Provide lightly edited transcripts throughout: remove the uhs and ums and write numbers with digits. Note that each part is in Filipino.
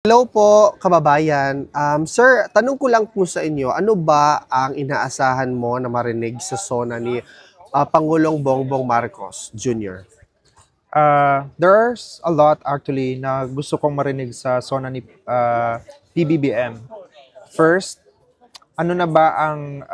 Hello po, kababayan. Sir, tanong ko lang po sa inyo, ano ba ang inaasahan mo na marinig sa SONA ni Pangulong Bongbong Marcos Jr.? There's a lot actually na gusto kong marinig sa SONA ni PBBM. First, ano na ba ang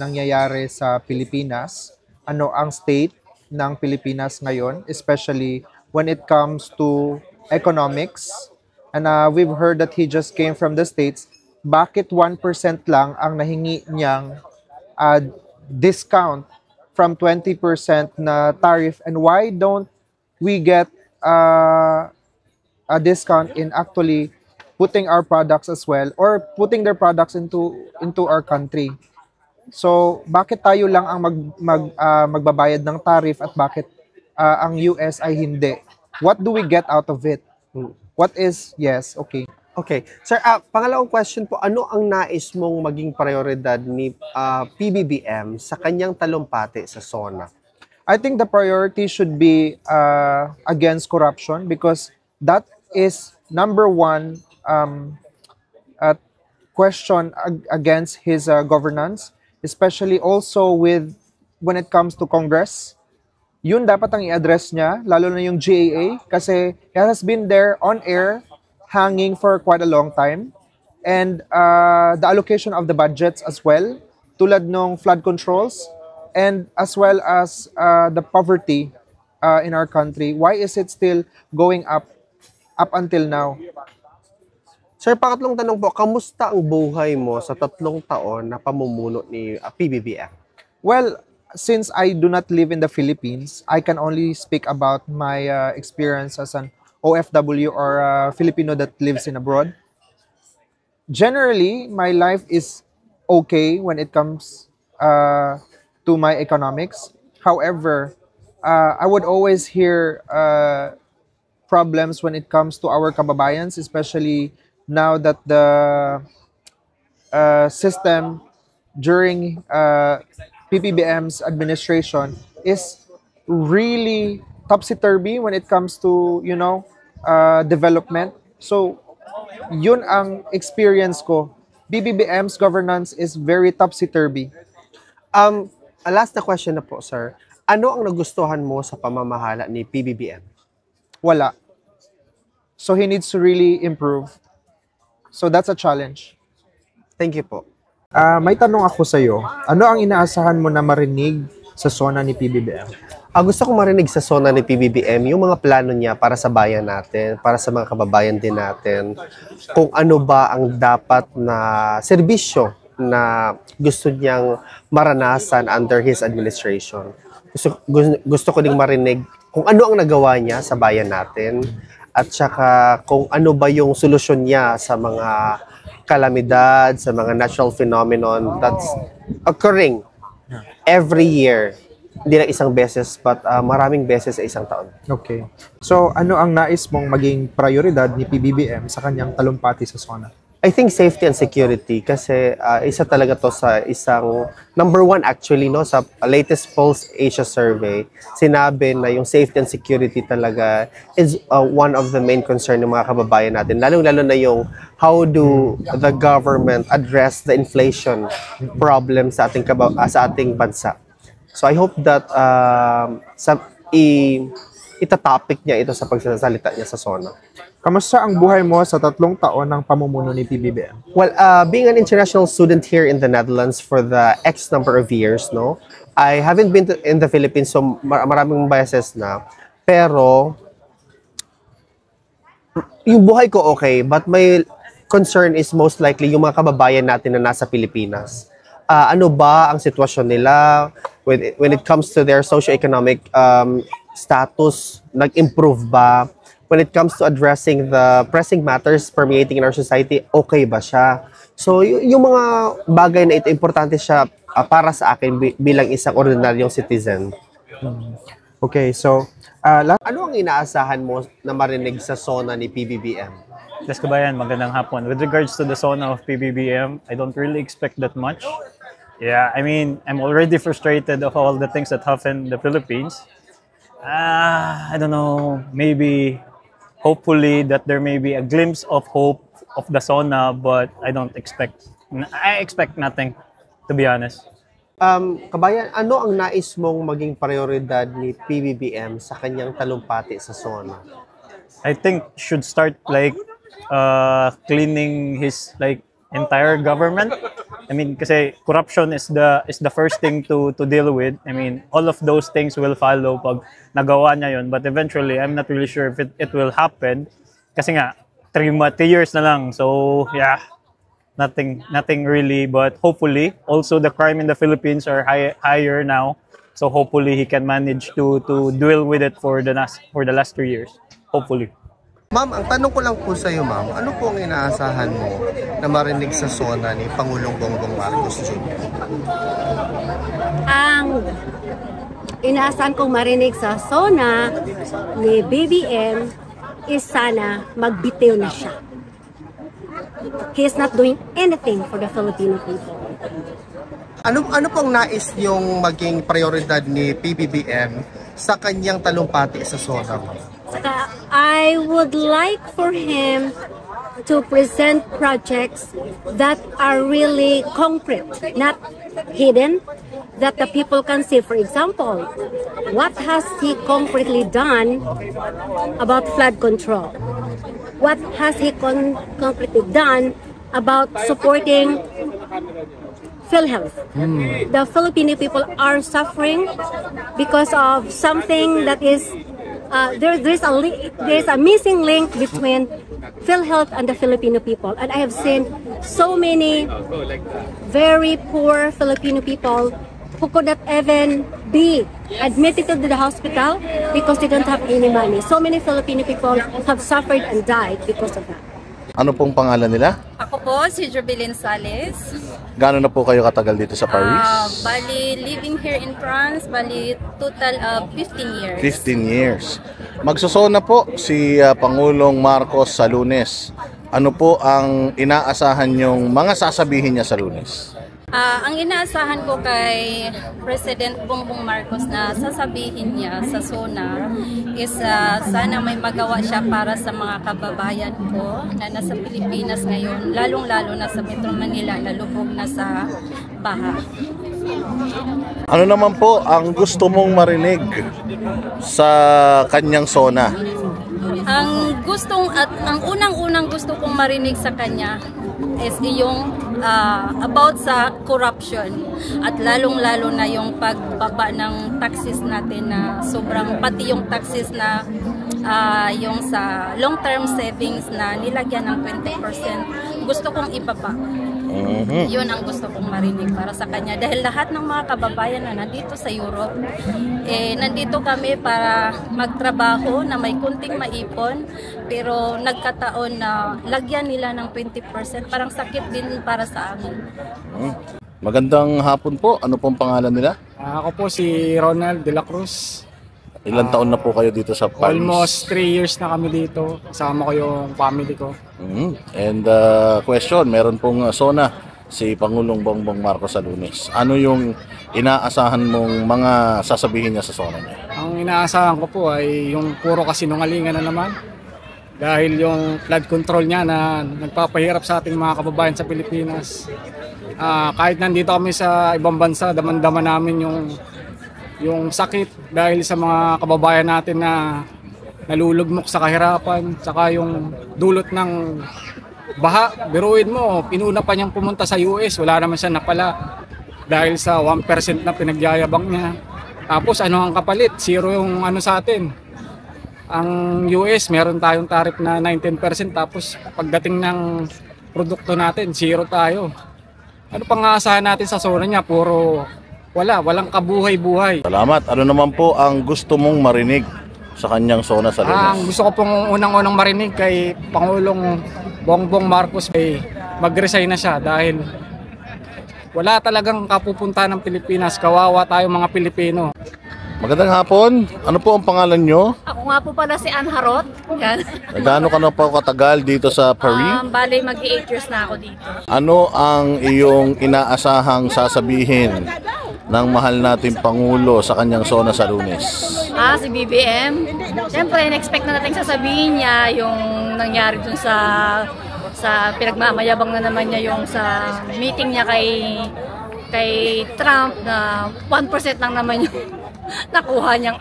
nangyayari sa Pilipinas? Ano ang state ng Pilipinas ngayon, especially when it comes to economics? And we've heard that he just came from the States. Bakit 1% lang ang nahingi niyang uh, discount from 20% na tariff? And why don't we get a discount in actually putting our products as well or putting their products into our country? So, bakit tayo lang ang magbabayad ng tariff at bakit ang US ay hindi? What do we get out of it? What is, yes, okay. Okay. Sir, pangalawang question po, ano ang nais mong maging prioridad ni PBBM sa kanyang talumpati sa SONA? I think the priority should be against corruption because that is number one question against his governance, especially also when it comes to Congress. Yun dapat ang i-address niya, lalo na yung GAA, kasi it has been there on air, hanging for quite a long time. And the allocation of the budgets as well, tulad ng flood controls, and as well as the poverty in our country. Why is it still going up until now? Sir, pangatlong tanong po, kamusta ang buhay mo sa 3 taon na pamumuno ni PBBM? Well, since I do not live in the Philippines, I can only speak about my experience as an OFW or Filipino that lives in abroad. Generally, my life is okay when it comes to my economics. However, I would always hear problems when it comes to our kababayans, especially now that the system during PBBM's administration is really topsy-turvy when it comes to, development. So, yun ang experience ko. PBBM's governance is very topsy-turvy. Last na question na po, sir. Ano ang nagustuhan mo sa pamamahala ni PBBM? Wala. So, he needs to really improve. So, that's a challenge. Thank you po. May tanong ako sa iyo. Ano ang inaasahan mo na marinig sa SONA ni PBBM? Gusto kong marinig sa SONA ni PBBM yung mga plano niya para sa bayan natin, para sa mga kababayan din natin, kung ano ba ang dapat na serbisyo na gusto niyang maranasan under his administration. Gusto ko ding marinig kung ano ang nagawa niya sa bayan natin at saka kung ano ba yung solusyon niya sa mga kalamidad, sa mga natural phenomenon that's occurring every year. Hindi lang isang beses, but maraming beses sa isang taon. Okay. So, ano ang nais mong maging prioridad ni PBBM sa kanyang talumpati sa SONA? I think safety and security kasi isa talaga to sa isang number one actually no sa latest Pulse Asia survey, sinabi na yung safety and security talaga is one of the main concern ng mga kababayan natin, lalo na yung how do the government address the inflation problem sa ating bansa. So I hope that itatopic niya ito sa pagsasalita niya sa SONA. Kamusta ang buhay mo sa 3 taon ng pamumuno ni PBBM? Well, being an international student here in the Netherlands for the X number of years, no, I haven't been in the Philippines so maraming beses na. Pero yung buhay ko okay, but my concern is most likely yung mga kababayan natin na nasa Pilipinas. Ano ba ang sitwasyon nila when it comes to their socio-economic status? Nag-improve ba? When it comes to addressing the pressing matters permeating in our society, okay ba siya? So, yung mga bagay na ito, importante siya para sa akin bilang isang ordinaryong citizen. Okay, so, ano ang inaasahan mo na marinig sa SONA ni PBBM? Yes, kabayan, magandang hapon. With regards to the SONA of PBBM, I don't really expect that much. Yeah, I mean, I'm already frustrated of all the things that happen in the Philippines. I don't know, maybe hopefully that there may be a glimpse of hope of the SONA, but I expect nothing, to be honest. Kabayan, ano ang nais mong maging prioridad ni PBBM sa kanyang talumpati sa SONA? I think should start like cleaning his like entire government. I mean, kasi corruption is the first thing to deal with. I mean, all of those things will follow pag nagawa niya yun. But eventually, I'm not really sure if it will happen. Kasi nga, 3 years na lang. So, yeah, nothing really. But hopefully, also the crime in the Philippines are higher now. So hopefully, he can manage to deal with it for the last 3 years. Hopefully. Ma'am, ang tanong ko lang po sa iyo, ma'am, ano po ang inaasahan mo na marinig sa SONA ni Pangulong Bongbong Marcos Jr.? Ang inaasahan kong marinig sa SONA ni BBM is sana magbitiw na siya. He is not doing anything for the Filipino people. Ano pong nais yung maging prioridad ni PBBM sa kanyang talumpati sa SONA, ma'am? I would like for him to present projects that are really concrete, not hidden, that the people can see. For example, what has he concretely done about flood control? What has he concretely done about supporting PhilHealth? The Filipino people are suffering because of something that is there's a missing link between PhilHealth and the Filipino people, and I have seen so many very poor Filipino people who could not even be admitted to the hospital because they don't have any money. So many Filipino people have suffered and died because of that. Ano pong pangalan nila? Ako po, si Jubilin Sales. Gaano na po kayo katagal dito sa Paris? Bali, living here in France, bali total of 15 years. 15 years. Magsosona po si Pangulong Marcos sa Lunes. Ano po ang inaasahan yung mga sasabihin niya sa Lunes? Ang inaasahan ko kay President Bongbong Marcos na sasabihin niya sa SONA is sana may magawa siya para sa mga kababayan ko na nasa Pilipinas ngayon, lalong-lalo na sa Metro Manila na lubog na sa baha. Ano naman po ang gusto mong marinig sa kanyang SONA? Ang unang-unang gusto kong marinig sa kanya is yung about sa corruption at lalong-lalo na yung pagbaba ng taxes natin na sobrang, pati yung taxes na yung sa long-term savings na nilagyan ng 20%, gusto kong ibaba. Yun ang gusto kong marinig para sa kanya dahil lahat ng mga kababayan na nandito sa Europe, nandito kami para magtrabaho na may kunting maipon, pero nagkataon na lagyan nila ng 20%, parang sakit din para sa amin. Magandang hapon po. Ano pong pangalan nila? Ako po si Ronald de la Cruz. Ilang taon na po kayo dito sa Paris? Almost 3 years na kami dito. Kasama ko yung family ko. And question, meron pong SONA si Pangulong Bongbong Marcos sa Lunes. Ano yung inaasahan mong mga sasabihin niya sa SONA niya? Ang inaasahan ko po ay yung puro kasinungalingan na naman. Dahil yung flood control niya na nagpapahirap sa ating mga kababayan sa Pilipinas. Kahit nandito kami sa ibang bansa, daman-daman namin yung sakit dahil sa mga kababayan natin na nalulugmok sa kahirapan, saka yung dulot ng baha. Biruin mo, pinuna pa niyang pumunta sa US, wala naman siya napala dahil sa 1% na pinagyayabang niya. Tapos ano ang kapalit? Zero yung ano sa atin. Ang US, meron tayong tariff na 19%, tapos pagdating ng produkto natin, zero tayo. Ano pang aasahan natin sa SONA niya? Puro walang kabuhay-buhay. Salamat. Ano naman po ang gusto mong marinig sa kanyang SONA sa Lunes? Ang gusto ko pong unang-unang marinig kay Pangulong Bongbong Marcos ay mag-resign na siya dahil wala talagang kapupunta ng Pilipinas. Kawawa tayo mga Pilipino. Magandang hapon. Ano po ang pangalan nyo? Ako nga po pala si Ann Harot. Gaano ka na po katagal dito sa Paris? Bali, mag-8 years na ako dito. Ano ang iyong inaasahang sasabihin ng mahal nating Pangulo sa kanyang SONA sa Lunes? Si BBM. Siyempre, in-expect na natin sasabihin niya yung nangyari dun sa pinagmamayabang na naman niya yung sa meeting niya kay Trump na 1% lang naman yung nakuha niyang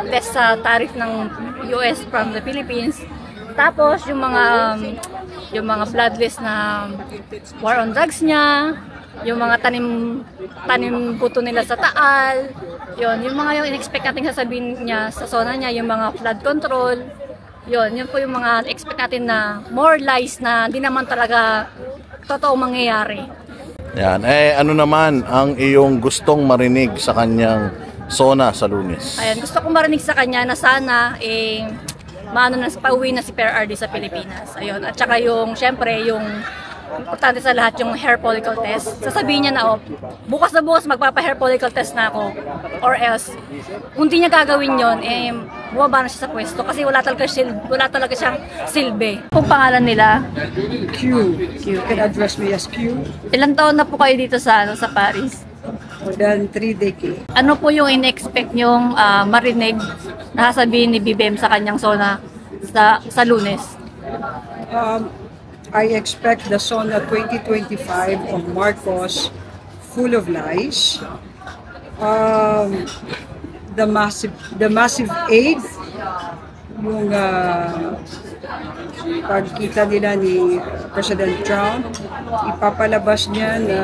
less sa tariff ng US from the Philippines. Tapos yung mga bloodless na war on drugs niya, yung mga tanim buto nila sa Taal, yung mga yung in-expect natin sasabihin niya sa SONA niya, yung mga flood control, yun po yung mga expect natin na more lies na hindi naman talaga totoo mangyayari. Yan. Ano naman ang iyong gustong marinig sa kanyang SONA sa Lunes? Ayan, gusto kong marinig sa kanya na sana pauwi na si PRRD sa Pilipinas. Ayun. At saka syempre, yung importante sa lahat yung hair follicle test. Sasabihin niya na, bukas na bukas magpapa-hair follicle test na ako. Or else, kung di niya gagawin yun, bumaba na siya sa pwesto kasi wala talaga siyang silbi. Kung pangalan nila? Q. You can address me as Q. Ilang taon na po kayo dito sa Paris? More than 3 decades. Ano po yung in-expect niyong marinig na sasabihin ni BBM sa kanyang SONA sa Lunes? I expect the SONA 2025 of Marcos full of lies. The massive aid, yung pagkita nila ni President Trump, ipapalabas niya na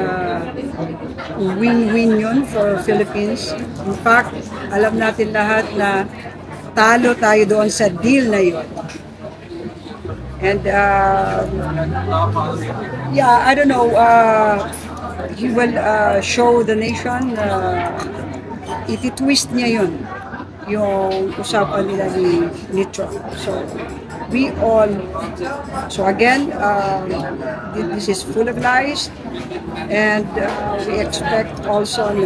win-win yun for Philippines. In fact, alam natin lahat na talo tayo doon sa deal na yun. And I don't know, he will show the nation, iti-twist niya yun, yung usapan nila ni Trump. So again, this is full of lies, and we expect also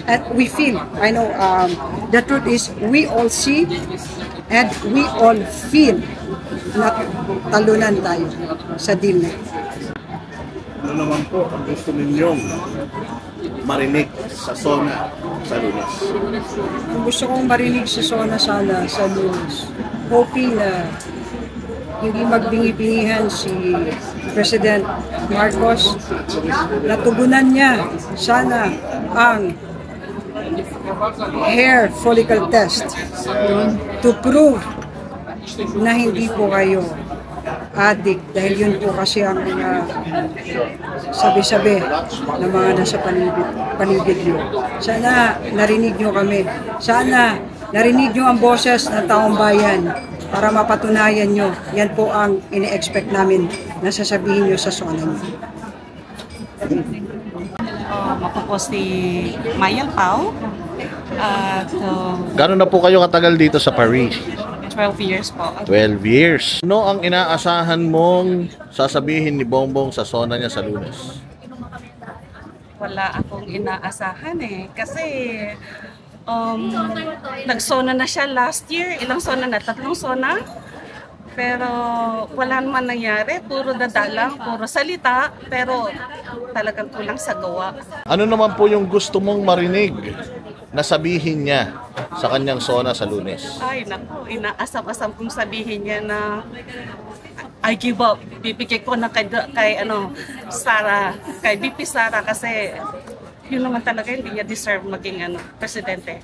and we feel, I know, the truth is we all see and we all feel na talunan tayo sa deal na ito. Ano naman po ang gusto ninyong marinig sa SONA sa Lunes? Ang gusto kong marinig sa SONA sana sa Lunes, hoping na hindi magbingi-bingihan si President Marcos, natugunan niya sana ang hair follicle test to prove na hindi po kayo addict, dahil yun po kasi ang sabi-sabi ng mga nasa paligid nyo. Sana narinig nyo kami. Sana narinig nyo ang boses ng taong bayan para mapatunayan nyo. Yan po ang ini-expect namin na sasabihin nyo sa SONA nyo. Ako po si Mayel Pao. Gano'n na po kayo katagal dito sa Paris? 12 years po. 12 years. Ano ang inaasahan mong sasabihin ni Bongbong sa SONA niya sa Lunes? Wala akong inaasahan kasi nag-SONA na siya last year. Ilang SONA na? 3 SONA? Pero wala naman nangyari. Puro dadalang, puro salita, pero talagang kulang sa gawa. Ano naman po yung gusto mong marinig na sabihin niya sa kanyang SONA sa Lunes? Ay, naku, inaasam-asam kong sabihin niya na I give up. Bibigay ko na kay Sara, kay VP Sara kasi yun naman talaga hindi niya deserve maging presidente.